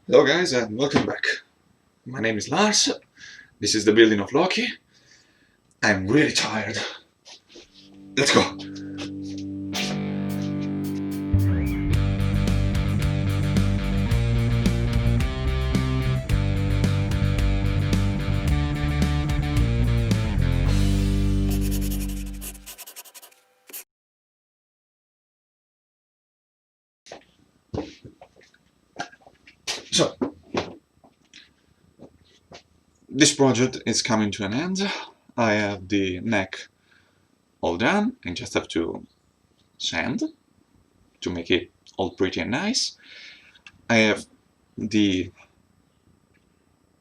Hello guys and welcome back. My name is Lars. This is the Building of Loki. I'm really tired. Let's go. So, this project is coming to an end. I have the neck all done and just have to sand to make it all pretty and nice. I have the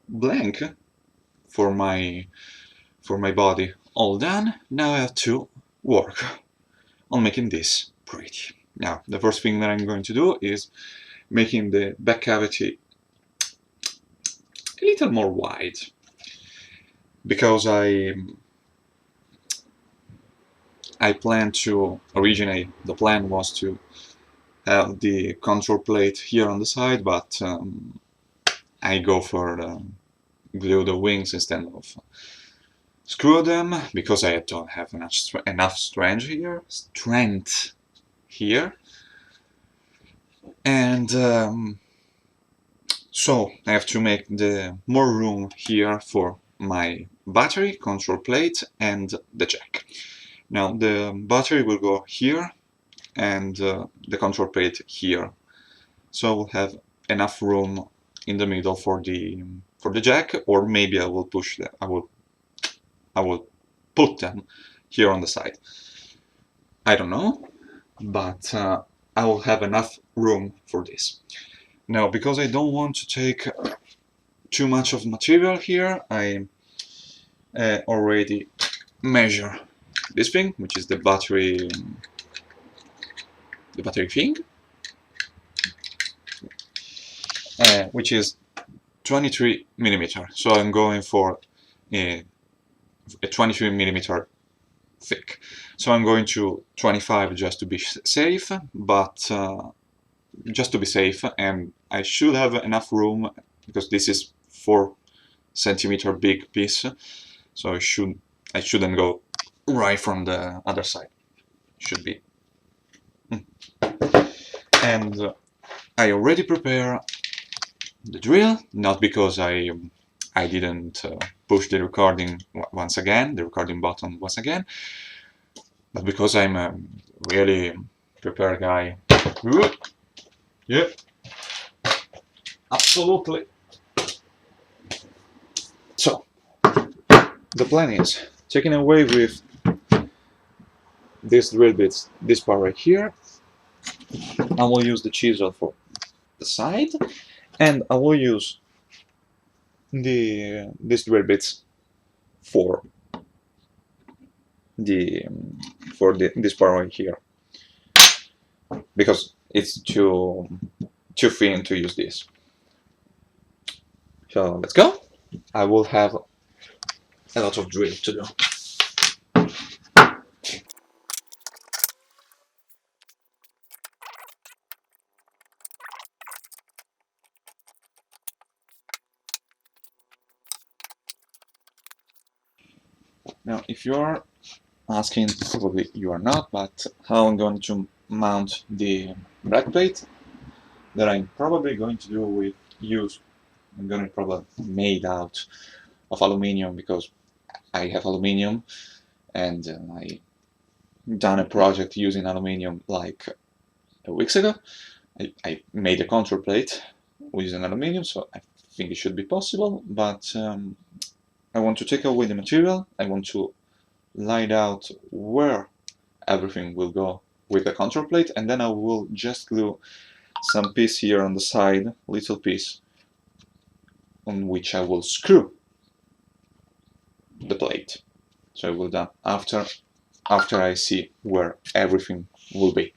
blank for my body all done. Now I have to work on making this pretty. Now, the first thing that I'm going to do is making the back cavity a little more wide, because I plan to the plan was to have the control plate here on the side, but I go for glue the wings instead of screw them, because I don't have enough strength here, and so I have to make more room here for my battery, control plate, and the jack. Now the battery will go here, and the control plate here, so I will have enough room in the middle for the jack, or maybe I will push them. I will put them here on the side. I don't know, but I will have enough room for this. Now, because I don't want to take too much of material here, I already measure this thing, which is the battery thing, which is 23 millimeter. So I'm going for a 23 millimeter thick. So I'm going to 25 just to be safe, but just to be safe, and I should have enough room because this is 4 centimeter big piece, so I shouldn't go right from the other side. Should be. And I already prepare the drill, not because I didn't push the recording button once again, but because I'm a really prepared guy. Yep, absolutely. So, the plan is taking away with these drill bits, this part right here. I will use the chisel for the side, and I will use these drill bits for this part right here, because it's too thin to use this. So let's go. I will have a lot of drill to do. Now, if you're asking, probably you are not, but how I'm going to mount the backplate, that I'm probably going to do I'm going to probably made out of aluminium, because I have aluminium, and I done a project using aluminium like a weeks ago. I made a control plate using aluminium, so I think it should be possible, but I want to take away the material. I want to line out where everything will go with the control plate, and then I will just glue some piece here on the side, little piece, on which I will screw the plate. So I will done after I see where everything will be.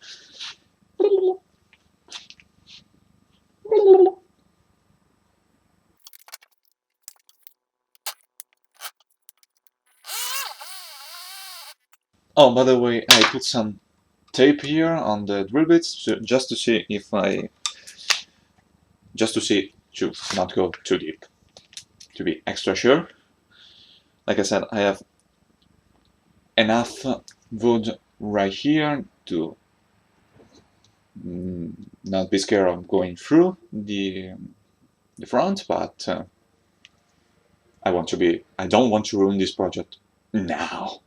Oh, by the way, I put some tape here on the drill bits just to see to not go too deep, to be extra sure. Like I said, I have enough wood right here to not be scared of going through the front, but I don't want to ruin this project now.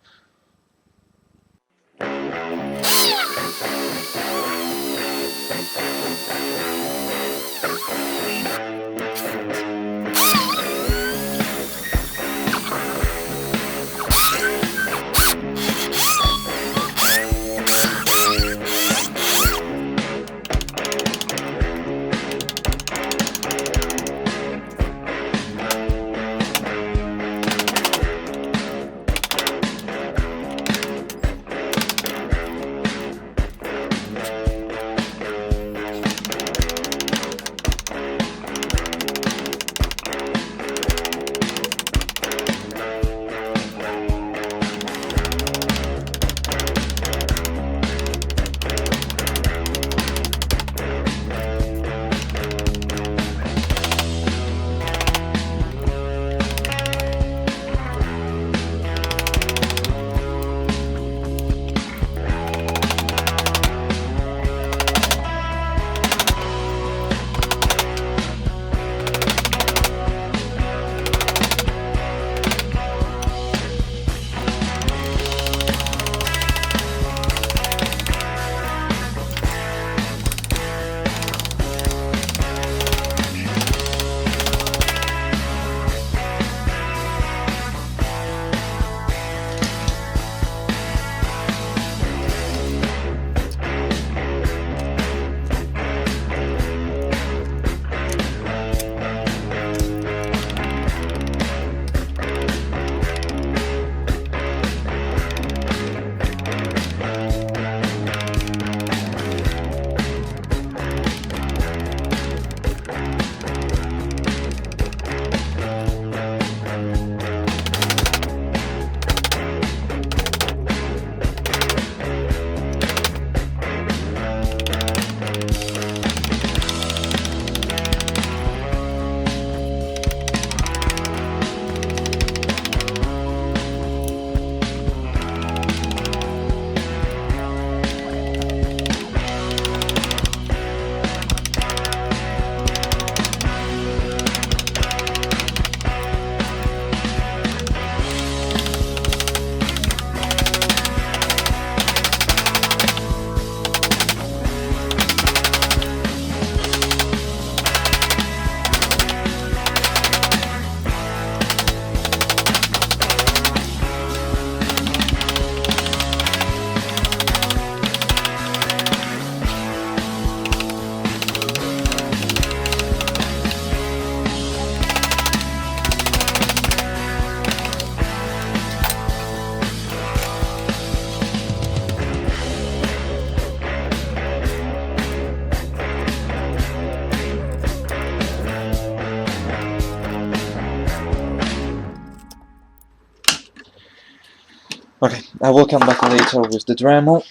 Okay, I will come back later with the Dremel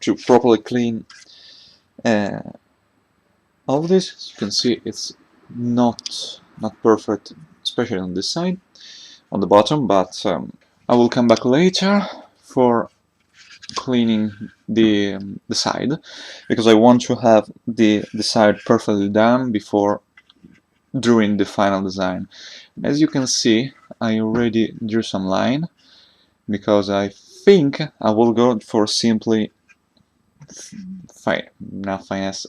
to properly clean all of this. As you can see, it's not perfect, especially on this side, on the bottom, but I will come back later for cleaning the side, because I want to have the side perfectly done before drawing the final design. As you can see, I already drew some line, because I think I will go for simply not finesse,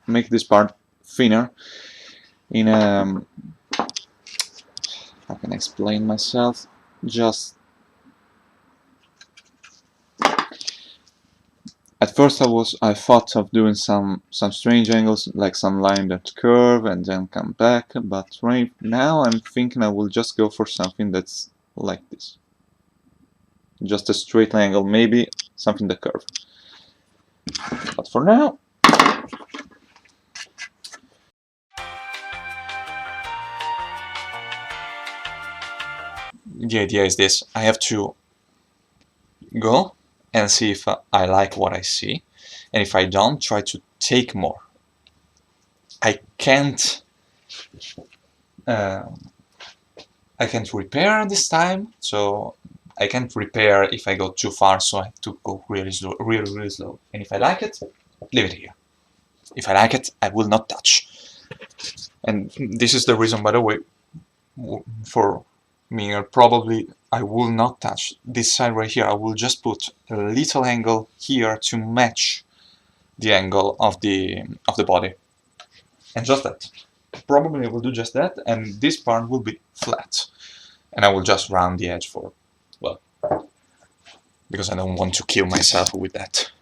make this part thinner in a, how can I explain myself, just at first I thought of doing some strange angles, like some line that curve and then come back, but right now I'm thinking I will just go for something that's like this. Just a straight angle, maybe something that curve. But for now, the idea is this: I have to go and see if I like what I see, and if I don't, try to take more. I can't I can't repair this time, so I can't repair if I go too far, so I have to go really slow, really slow. And if I like it, leave it here. If I like it, I will not touch. And this is the reason, by the way, for me, probably I will not touch this side right here. I will just put a little angle here to match the angle of the body, and just that. Probably I will do just that, and this part will be flat, and I will just round the edge for, well, because I don't want to kill myself with that.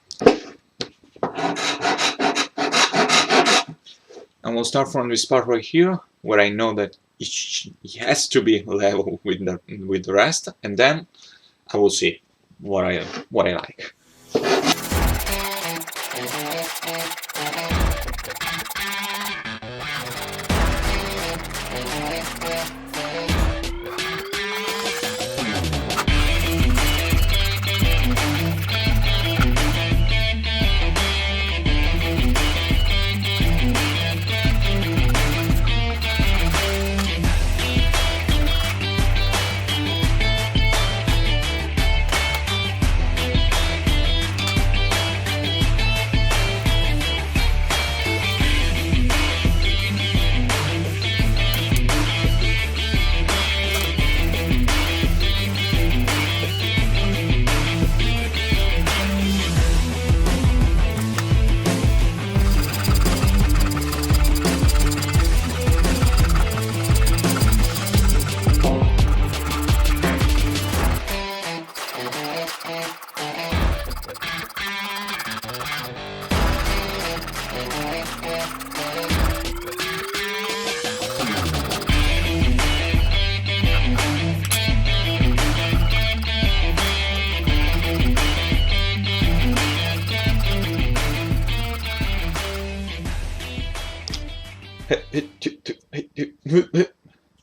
And we'll start from this part right here, where I know that it has to be level with the rest, and then I will see what I like.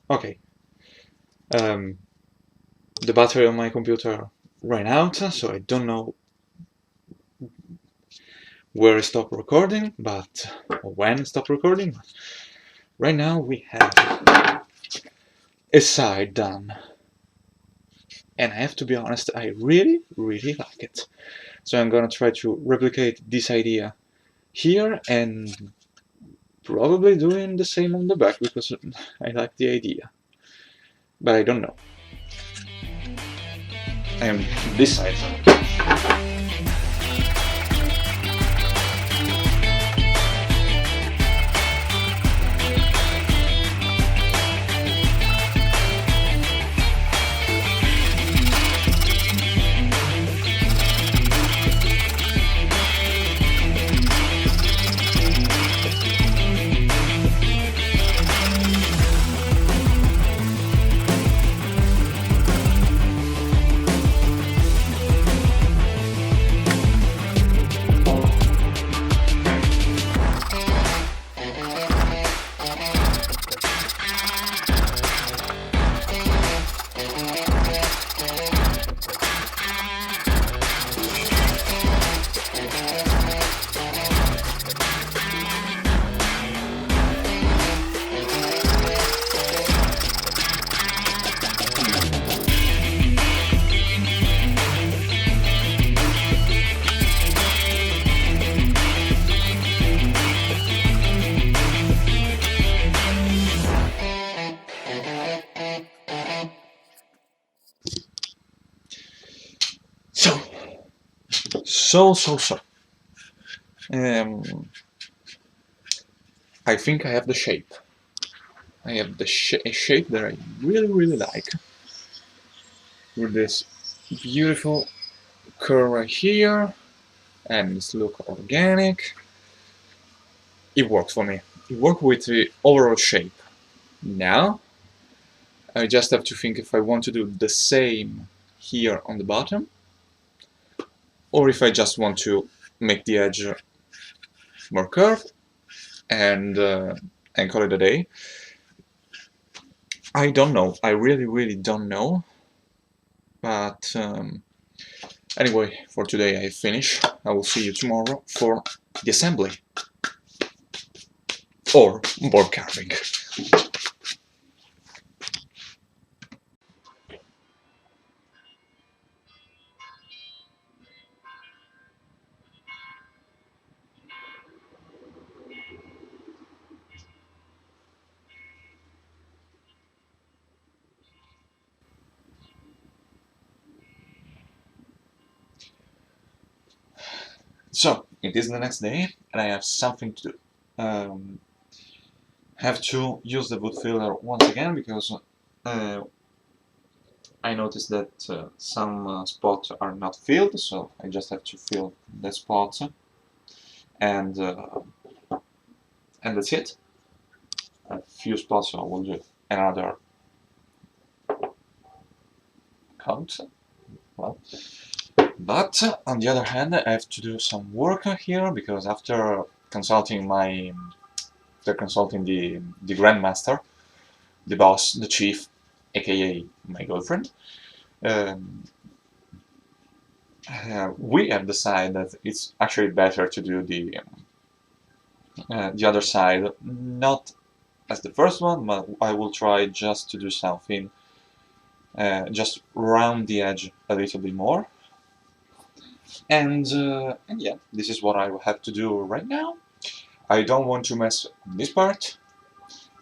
Okay. The battery on my computer ran out, so I don't know where I stop recording, or when I stop recording. Right now we have a side done, and I have to be honest, I really like it. So I'm gonna try to replicate this idea here, and probably doing the same on the back, because I like the idea, but I don't know. I am this side. So. I think I have the shape. I have the shape that I really like. With this beautiful curve right here, and this look organic. It works for me. It works with the overall shape. Now, I just have to think if I want to do the same here on the bottom, or if I just want to make the edge more curved and call it a day. I don't know. I really don't know. But anyway, for today I finish. I will see you tomorrow for the assembly or board carving. So it is the next day, and I have something to do. Um, have to use the wood filler once again because I noticed that some spots are not filled, so I just have to fill the spots, and uh, and that's it. A few spots, so I will do another count. Well, but on the other hand, I have to do some work here because after consulting the grandmaster, the boss, the chief, aka my girlfriend, um, we have decided that it's actually better to do the other side, not as the first one, but I will try just to do something, just round the edge a little bit more. And yeah, this is what I will have to do right now. I don't want to mess this part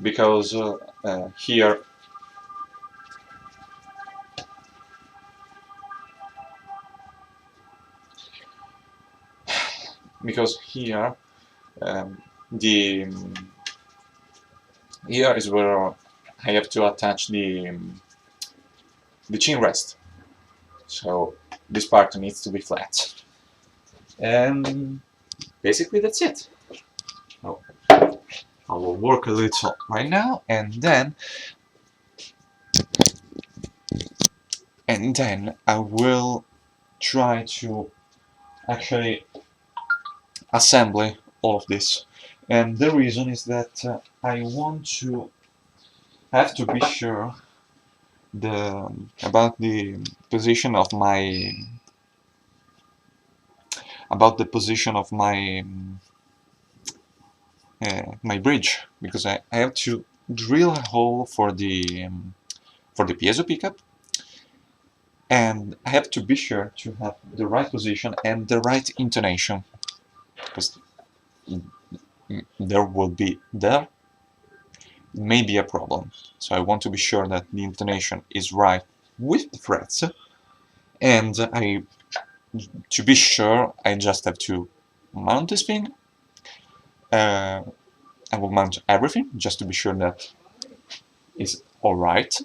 because here because here um, the here is where I have to attach the chin rest. So this part needs to be flat. And basically that's it. So I will work a little right now, and then I will try to actually assemble all of this. And the reason is that I want to have to be sure about the position of my bridge, because I have to drill a hole for the piezo pickup, and I have to be sure to have the right position and the right intonation, because there may be a problem. So I want to be sure that the intonation is right with the frets, and to be sure, I just have to mount this thing. I will mount everything just to be sure that it's all right,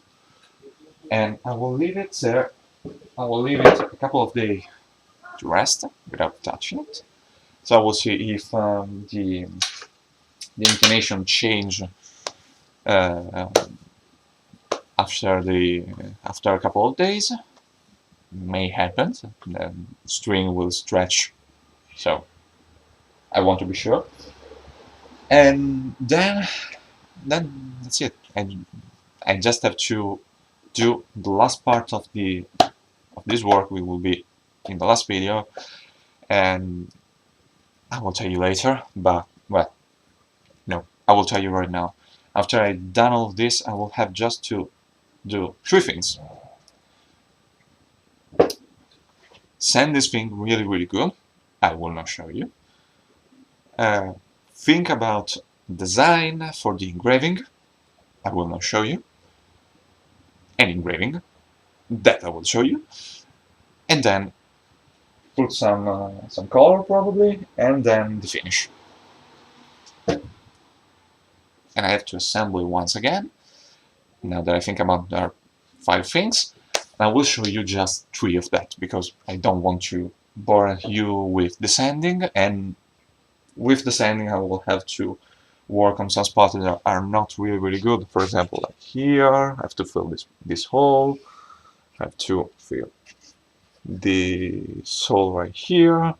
and I will leave it there. I will leave it a couple of days to rest without touching it. So I will see if the intonation change uh, after a couple of days. May happen. The string will stretch, so I want to be sure. And then that's it. I just have to do the last part of this work. We will be in the last video, and I will tell you later. But well, no, I will tell you right now. After I've done all of this, I will have just to do three things. Sand this thing really, really good. I will not show you. Think about design for the engraving. I will not show you. And engraving. That I will show you. And then put some color probably, and then the finish. And I have to assemble it once again. Now that I think about there are 5 things, I will show you just 3 of that because I don't want to bore you with the sanding, and with the sanding I will have to work on some spots that are not really, really good. For example, like here, I have to fill this hole, I have to fill the hole right here,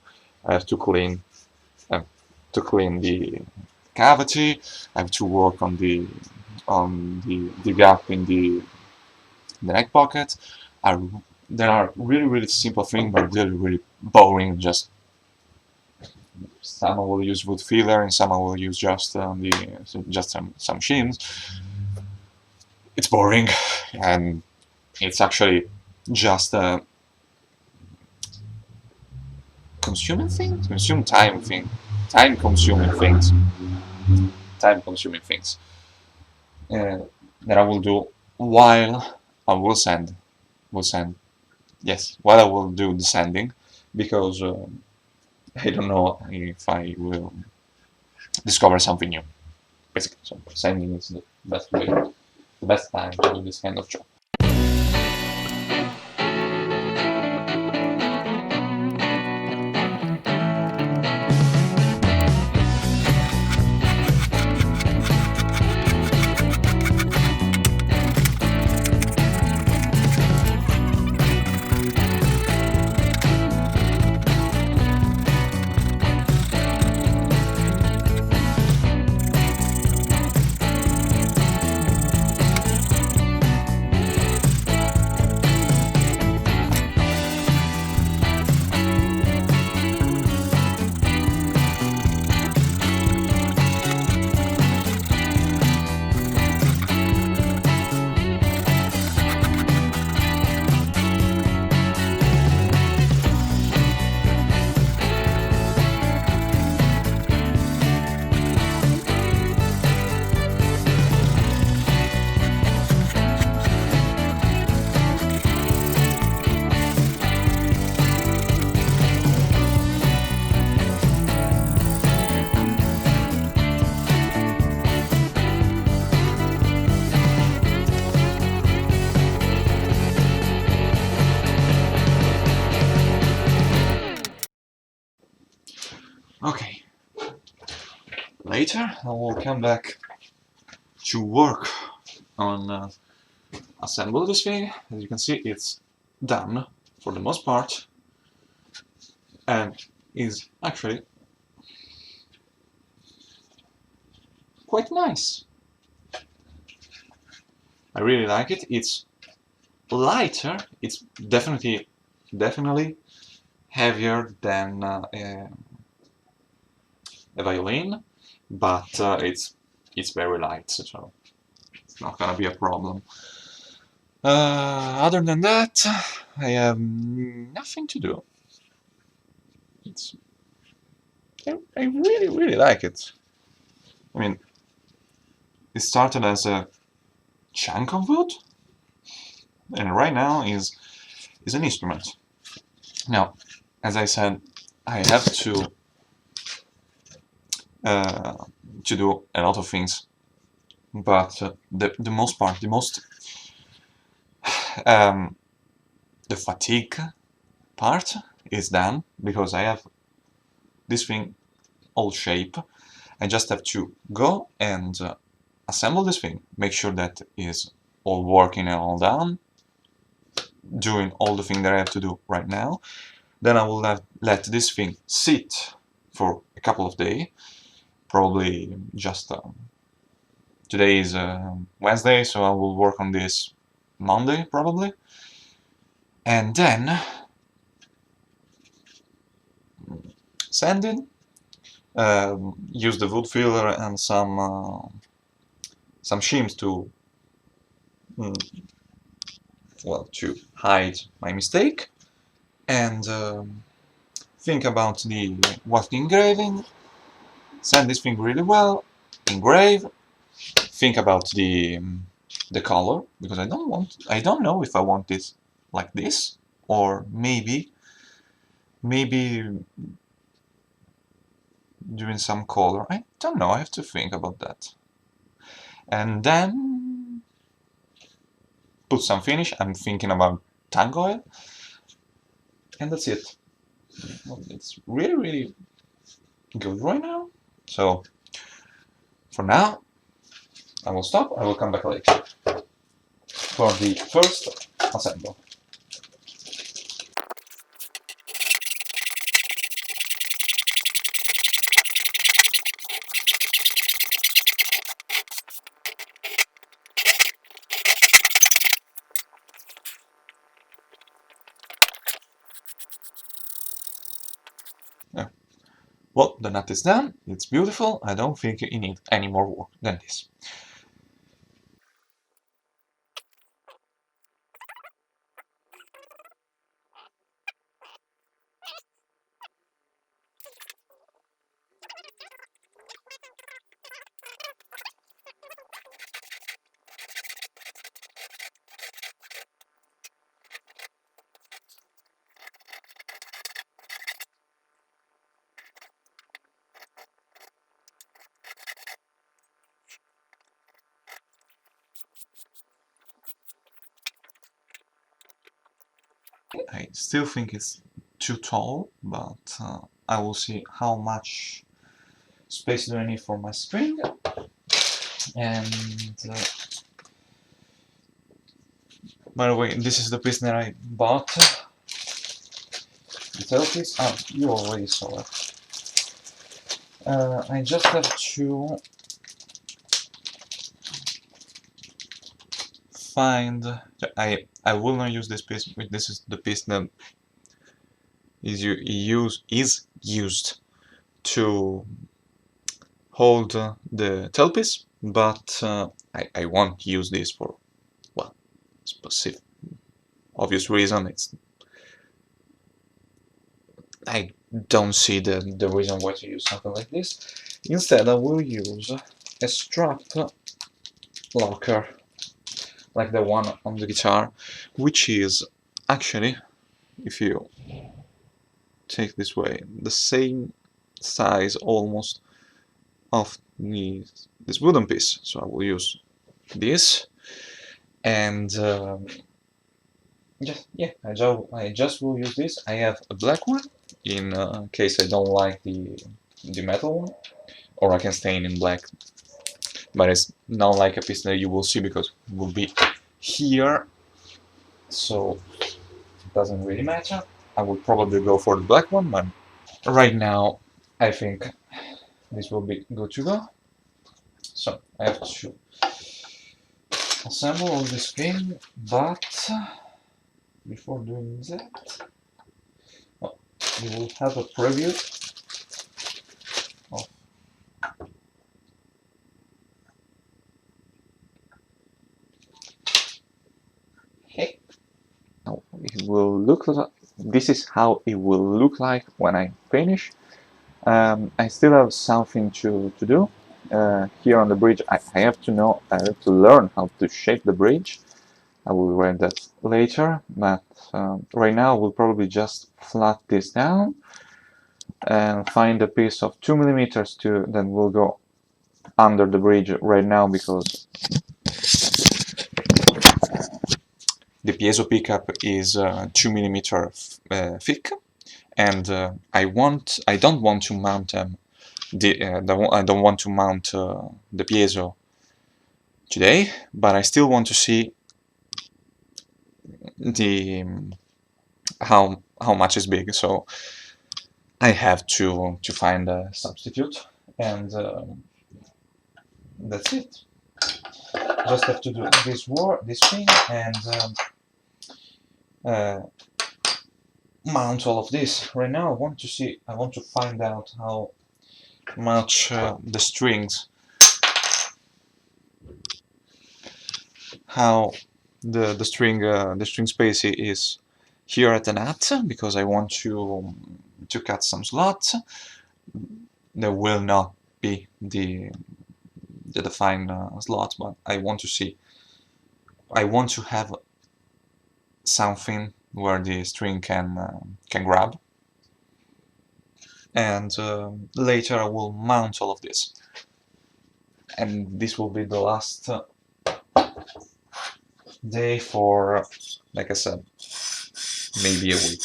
I have to clean the cavity, I have to work on the gap in the neck pocket. There are really, really simple things, but really, really boring. Just some I will use wood filler, and some I will use just some shims. It's boring, and it's actually just a consuming thing, consume time thing, time-consuming things, time-consuming things that I will do while I will send. Yes, while I will do the sanding, because I don't know if I will discover something new. Basically, so sanding is the best way, the best time to do this kind of job. Okay. Later, I will come back to work on assemble this thing. As you can see, it's done for the most part, and is actually quite nice. I really like it. It's lighter. It's definitely heavier than a violin, but it's very light, so it's not gonna be a problem. Other than that, I have nothing to do. It's I really like it. I mean, it started as a chunk of wood, and right now is an instrument. Now, as I said, I have to do a lot of things, but the most part, um, the fatigue part is done, because I have this thing all shape. I just have to go and assemble this thing, make sure that is all working and all done, doing all the thing that I have to do right now. Then I will let this thing sit for a couple of days, probably just today is Wednesday, so I will work on this Monday probably, and then sanding, use the wood filler and some shims to to hide my mistake, and think about the what engraving, sand this thing really well, engrave, think about the color, because I don't know if I want this like this, or maybe doing some color. I don't know, I have to think about that. And then put some finish. I'm thinking about tang oil, and that's it. Well, it's really good right now. So for now, I will stop. I will come back later for the first assemble. Well, the nut is done, it's beautiful, I don't think you need any more work than this. I still think it's too tall, but I will see how much space do I need for my string. And by the way, this is the piece that I bought. The tail piece. Oh, you already saw it. I just have to find. I will not use this piece. This is the piece that is used to hold the tailpiece, but I won't use this for, well, specific obvious reason. I don't see the reason why to use something like this. Instead, I will use a strap locker like the one on the guitar, which is actually, if you take this way, the same size almost of this wooden piece. So I will use this, and yeah, I just will use this. I have a black one in case I don't like the metal one, or I can stain in black. But it's not like a piece that you will see because it will be here, so it doesn't really matter. I will probably go for the black one, but right now I think this will be good to go. So I have to assemble all this thing, but before doing that, you will have a preview of hey. Now it will look like this is how it will look like when I finish. I still have something to do here on the bridge. I have to learn how to shape the bridge. I will read that later, but right now we'll probably just flat this down and find a piece of 2 mm that will go under the bridge right now, because the piezo pickup is 2 mm thick, and I don't want to mount I don't want to mount the piezo today, but I still want to see the how much is big. So I have to find a substitute, and that's it. Just have to do this thing, and uh, mount all of this. Right now, I want to find out how much the strings, how the string space is here at the nut, because I want to cut some slots. There will not be the defined slots, but I want to see. I want to have something where the string can grab, and later I will mount all of this, and this will be the last day for, like I said, maybe a week.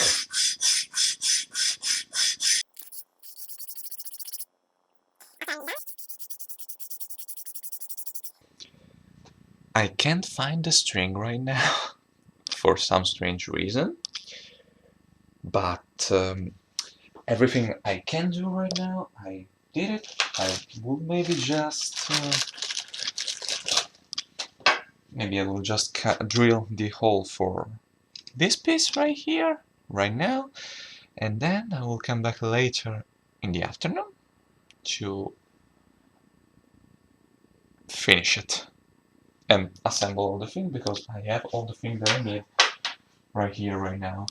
I can't find the string right now for some strange reason, but everything I can do right now, I did it. I will maybe just maybe I will just drill the hole for this piece right here, right now, and then I will come back later in the afternoon to finish it and assemble all the things, because I have all the things that I need right here, right now.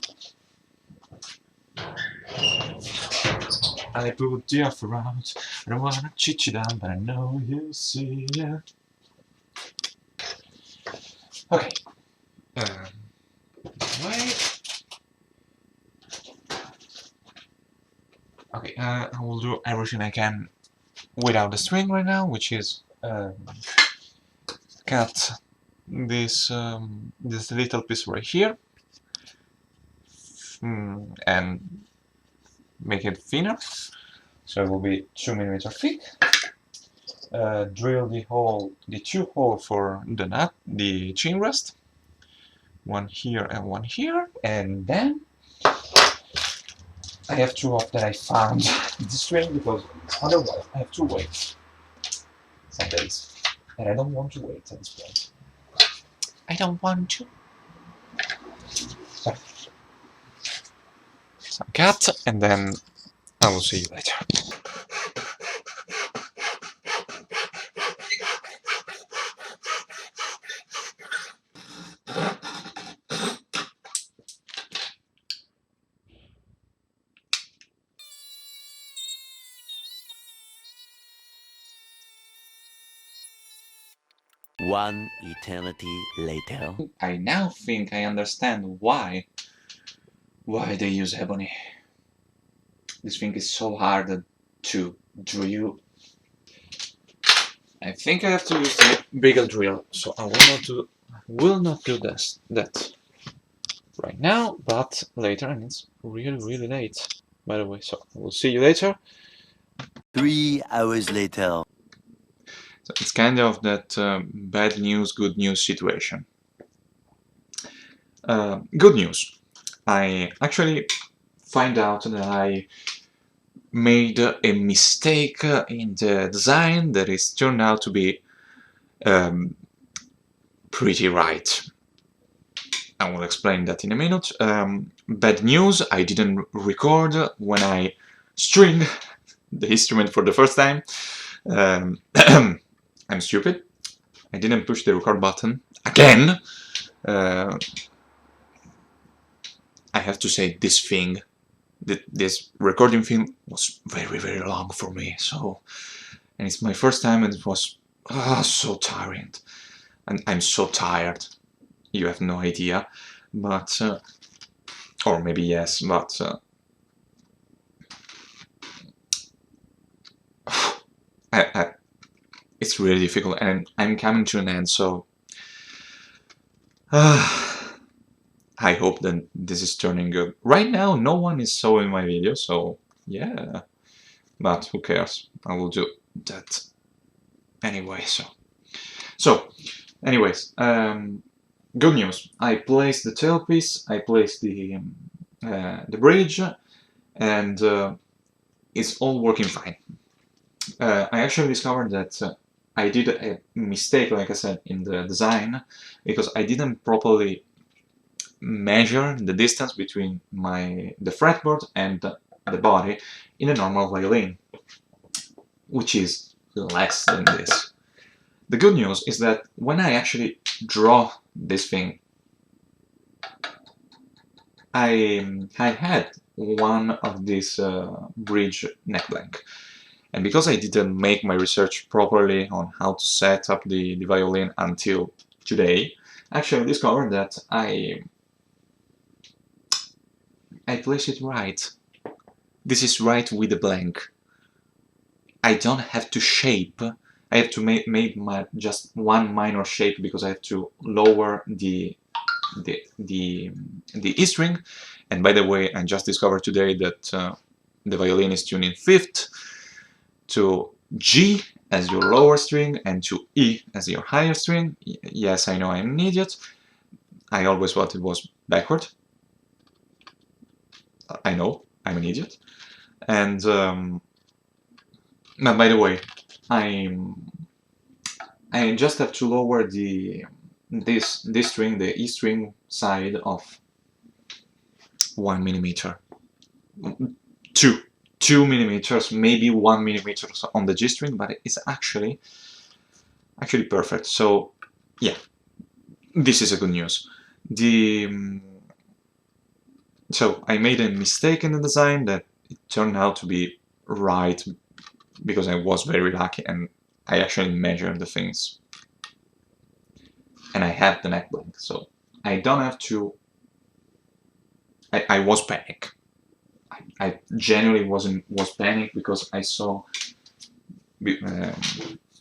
I put the offer out. I don't wanna cheat you down, but I know you see it. Okay. Wait. Okay, I will do everything I can without the string right now, which is cut this this little piece right here, and make it thinner, so it will be 2 millimeters thick. Drill the two holes for the nut, the chin rest, one here and one here, and then I have two of that I found the string, because otherwise I have to wait some days, and I don't want to wait at this point. I don't want to. So, some cut, and then I will see you later. One eternity later. I now think I understand why they use ebony. This thing is so hard to drill. I think I have to use the bigger drill, so I will not do that right now, but later, and it's really late, by the way, so I will see you later. 3 hours later. So it's kind of that bad news, good news situation. Good news. I actually find out that I made a mistake in the design that is turned out to be pretty right. I will explain that in a minute. Bad news, I didn't record when I string the instrument for the first time. I'm stupid. I didn't push the record button again. I have to say, this recording thing was very long for me. So, and it's my first time, and it was so tiring, and I'm so tired. You have no idea, but or maybe yes, but it's really difficult, and I'm coming to an end. So I hope that this is turning good. Right now, no one is showing my video, so yeah. But who cares? I will do that anyway. So, anyways, good news. I placed the tailpiece. I placed the bridge, and it's all working fine. I actually discovered that I did a mistake, like I said, in the design, because I didn't properly measure the distance between the fretboard and the body in a normal violin, which is less than this. The good news is that when I actually draw this thing, I had one of these bridge neck blank, and because I didn't make my research properly on how to set up the violin until today, actually I discovered that I placed it right. This is right with the blank. I don't have to shape. I have to make just one minor shape, because I have to lower the E string. And by the way, I just discovered today that the violin is tuned in 5th to G as your lower string and to E as your higher string. Yes, I know I'm an idiot. I always thought it was backward. I know I'm an idiot. And by the way, I just have to lower this string, the E string side, of 1 millimeter, two 2 millimeters, maybe 1 millimeter on the G string, but it's actually perfect. So yeah, this is a good news. So I made a mistake in the design that it turned out to be right because I was very lucky and I actually measured the things. And I have the neck blank, so I don't have to. I was panic. I genuinely was panic because I saw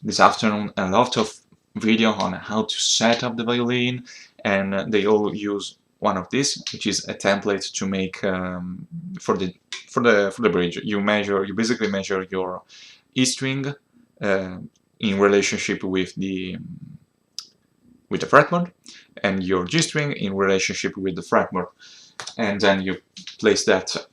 this afternoon a lot of video on how to set up the violin, and they all use one of these, which is a template to make for the bridge. You basically measure your E string in relationship with the fretboard, and your G string in relationship with the fretboard, and then you place that.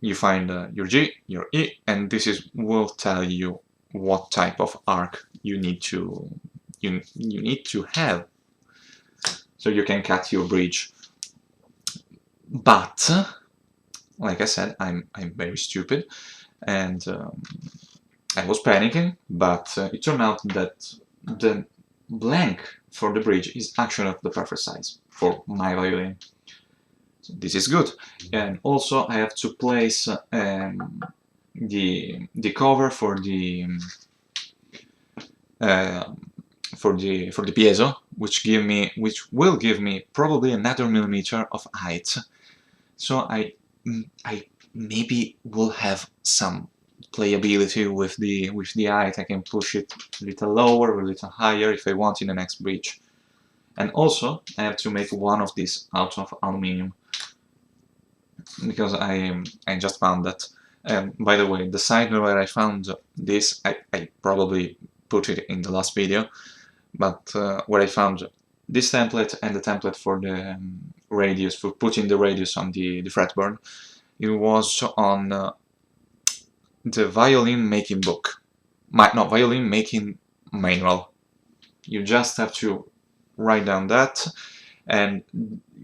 You find your G, your E, and this will tell you what type of arc you need to have, so you can cut your bridge. But like I said, I'm very stupid, and I was panicking. But it turned out that the blank for the bridge is actually the perfect size for my violin. So this is good. And also I have to place the cover for the piezo, which will give me probably another millimeter of height. So I maybe will have some playability with the height. I can push it a little lower or a little higher if I want in the next bridge. And also I have to make one of these out of aluminium, because I just found that. By the way, the site where I found this, I probably put it in the last video, but where I found this template and the template for the radius, for putting the radius on the fretboard, it was on the violin making book. Not violin making manual. You just have to write down that, and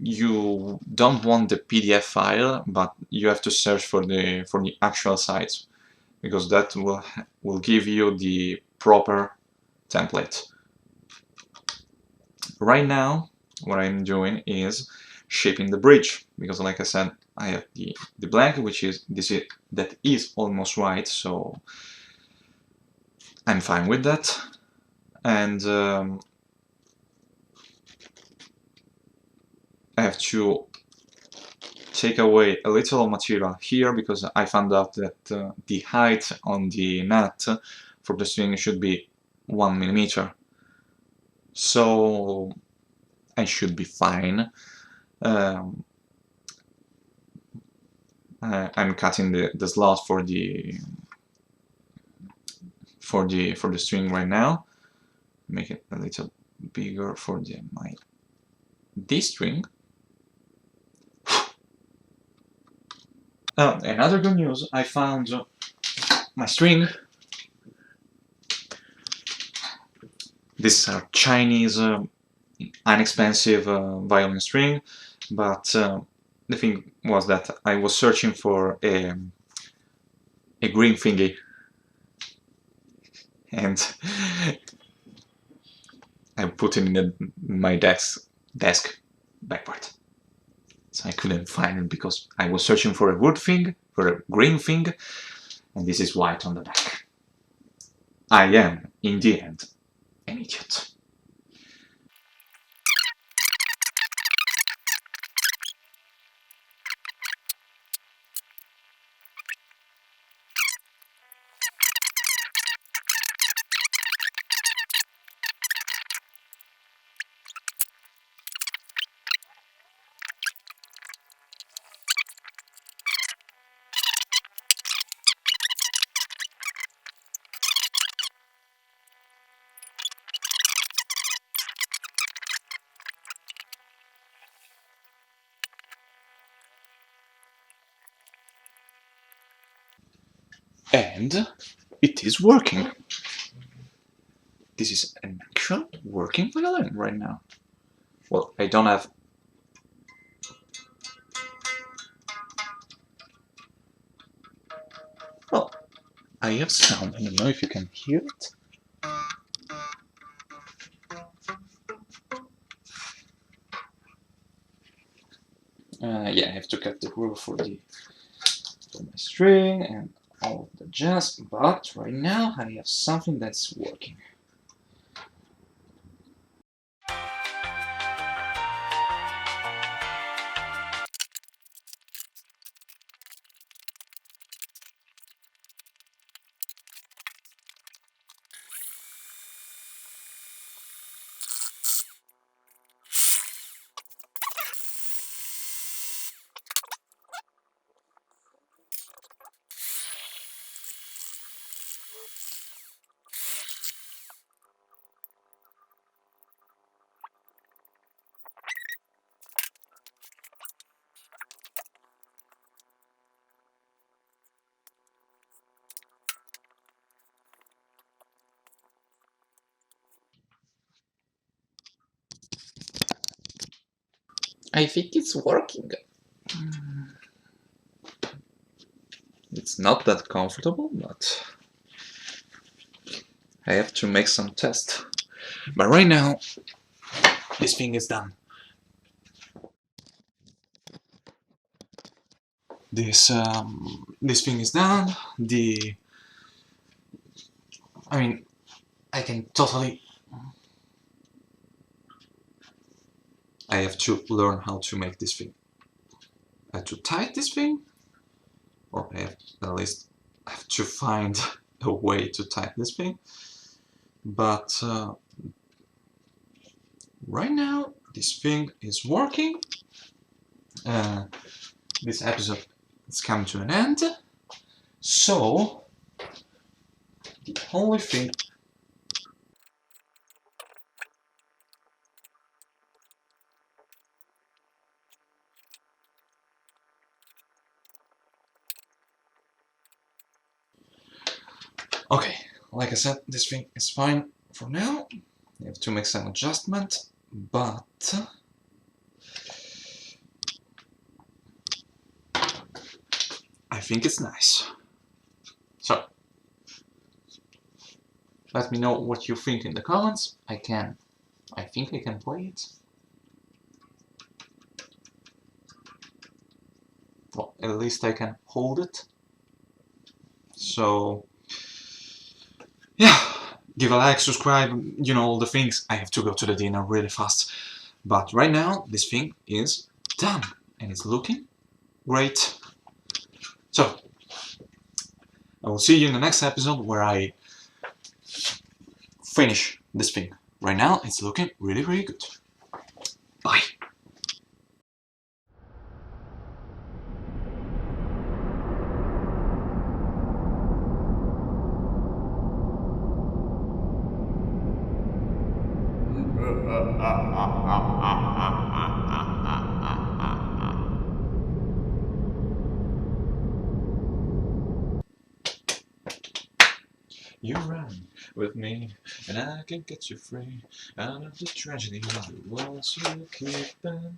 you don't want the PDF file, but you have to search for the actual site, because that will give you the proper template. Right now, what I'm doing is shaping the bridge, because like I said, I have the blank, that is almost right, so I'm fine with that. And I have to take away a little material here, because I found out that the height on the nut for the string should be 1 millimeter. So I should be fine. I'm cutting the slot for the string right now. Make it a little bigger for my D string. Another good news, I found my string. This is a Chinese inexpensive violin string, but the thing was that I was searching for a green thingy, and I put it in my desk backward. So I couldn't find it because I was searching for a wood thing, for a green thing, and this is white on the back. I am, in the end, an idiot. And it is working. This is an actual working violin right now. Well, I don't have... I have sound. I don't know if you can hear it. Yeah, I have to cut the groove for my string and all of the jazz, but right now I have something that's working. I think it's working. It's not that comfortable, but I have to make some tests. But right now, this thing is done. This thing is done. I mean, I can totally. I have to learn how to make this thing. To tight this thing, or I have at least have to find a way to tighten this thing. But right now, this thing is working. This episode is coming to an end. So the only thing okay, like I said, this thing is fine for now. I have to make some adjustment, but I think it's nice. So let me know what you think in the comments. I think I can play it. Well, at least I can hold it. So yeah, give a like, subscribe, you know, all the things. I have to go to the dinner really fast. But right now, this thing is done and it's looking great. So I will see you in the next episode where I finish this thing. Right now, it's looking really, really good. Bye. You run with me, and I can get you free out of the tragedy. Once you keep them.